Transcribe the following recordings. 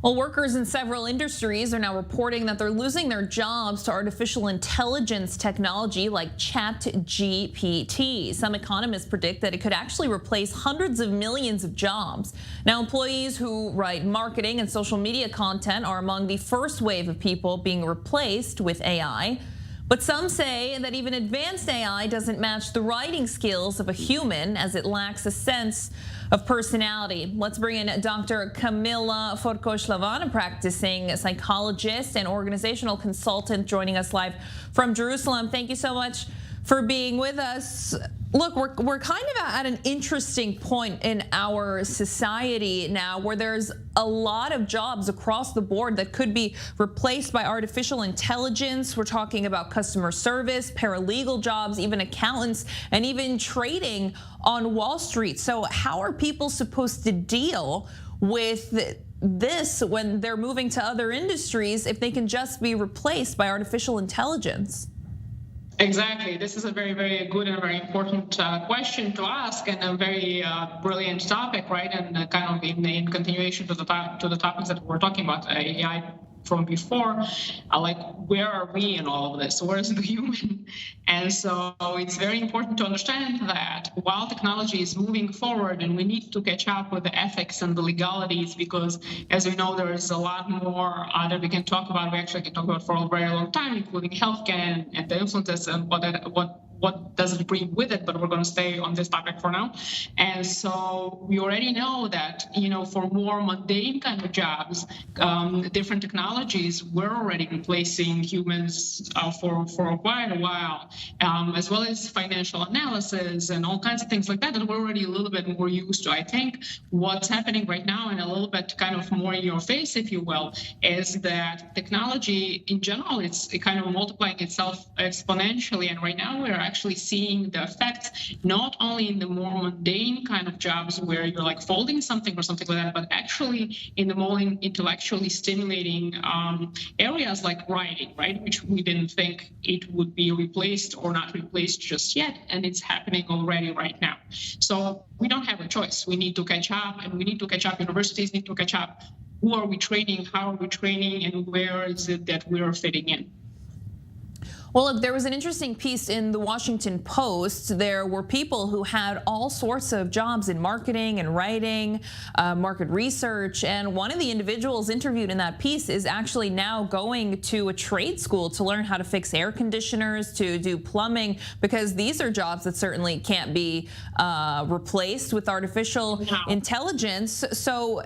Well, workers in several industries are now reporting that they're losing their jobs to artificial intelligence technology like ChatGPT. Some economists predict that it could actually replace hundreds of millions of jobs. Now, employees who write marketing and social media content are among the first wave of people being replaced with AI. But some say that even advanced AI doesn't match the writing skills of a human, as it lacks a sense of personality. Let's bring in Dr. Kamila Forkosh Lavan, a practicing psychologist and organizational consultant, joining us live from Jerusalem. Thank you so much for being with us. Look, we're kind of at an interesting point in our society now where there's a lot of jobs across the board that could be replaced by artificial intelligence. We're talking about customer service, paralegal jobs, even accountants, and even trading on Wall Street. So how are people supposed to deal with this when they're moving to other industries if they can just be replaced by artificial intelligence? Exactly. This is a very, very good and very important question to ask, and a very brilliant topic, right? And kind of in continuation to the topics that we're talking about, AI from before, like where are we in all of this? Where's the human? And so it's very important to understand that while technology is moving forward and we need to catch up with the ethics and the legalities, because as we know, there is a lot more that we can talk about. We actually can talk about for a very long time, including healthcare and the influences and what does it bring with it, but we're going to stay on this topic for now. And so we already know that, for more mundane kind of jobs, different technologies were already replacing humans for quite a while, as well as financial analysis and all kinds of things like that we're already a little bit more used to. I think what's happening right now, and a little bit kind of more in your face, if you will, is that technology in general, it's kind of multiplying itself exponentially. And right now we're actually seeing the effects not only in the more mundane kind of jobs where you're like folding something or something like that, but actually in the more intellectually stimulating areas like writing, right? Which we didn't think it would be replaced or not replaced just yet, and it's happening already right now. So we don't have a choice. We need to catch up, and we need to catch up. Universities need to catch up. Who are we training? How are we training? And where is it that we're fitting in? Well, look, there was an interesting piece in the Washington Post. There were people who had all sorts of jobs in marketing and writing, market research. And one of the individuals interviewed in that piece is actually now going to a trade school to learn how to fix air conditioners, to do plumbing, because these are jobs that certainly can't be replaced with artificial intelligence. So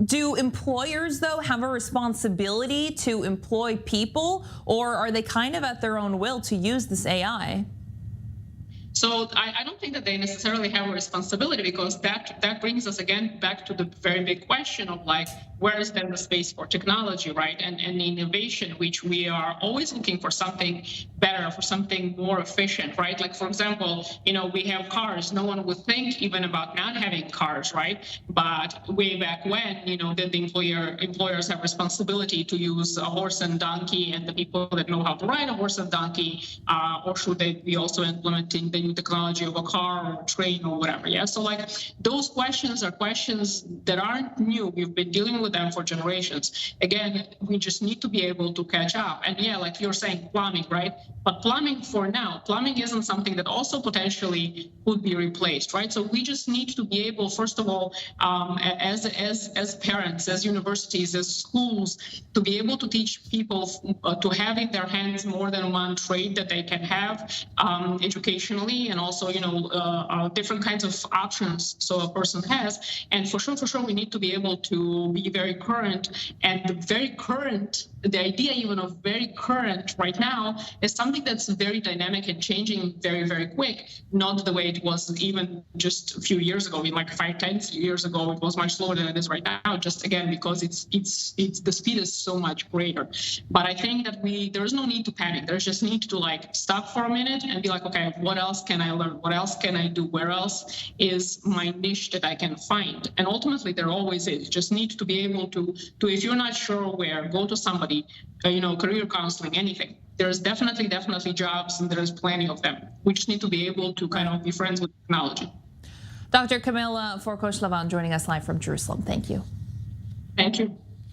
do employers, though, have a responsibility to employ people, or are they kind of at their own will to use this AI? So I don't think that they necessarily have a responsibility, because that brings us again back to the very big question of like, where is then the space for technology, right? And innovation, which we are always looking for something better, for something more efficient, right? Like, for example, we have cars. No one would think even about not having cars, right? But way back when, did the employers have responsibility to use a horse and donkey and the people that know how to ride a horse and donkey, or should they be also implementing the new technology of a car or a train or whatever? Yeah. So like those questions are questions that aren't new. We've been dealing with them for generations. Again, we just need to be able to catch up. And yeah, like you're saying, plumbing, right? But plumbing isn't something that also potentially could be replaced, right? So we just need to be able, first of all, as parents, as universities, as schools, to be able to teach people to have in their hands more than one trade that they can have educationally, and also, different kinds of options so a person has. And for sure, we need to be able to be very current. And the idea even of very current right now is something that's very dynamic and changing very, very quick, not the way it was even just a few years ago. Like 5-10 years ago, it was much slower than it is right now, just again, because it's the speed is so much greater. But I think that there's no need to panic. There's just need to like stop for a minute and be like, okay, what else can I learn? What else can I do? Where else is my niche that I can find? And ultimately, there always is. Just need to be able to if you're not sure where, go to somebody, career counseling, anything. There's definitely jobs, and there's plenty of them. We just need to be able to kind of be friends with technology. Dr. Kamila Forkosh Lavan joining us live from Jerusalem. Thank you. Thank you.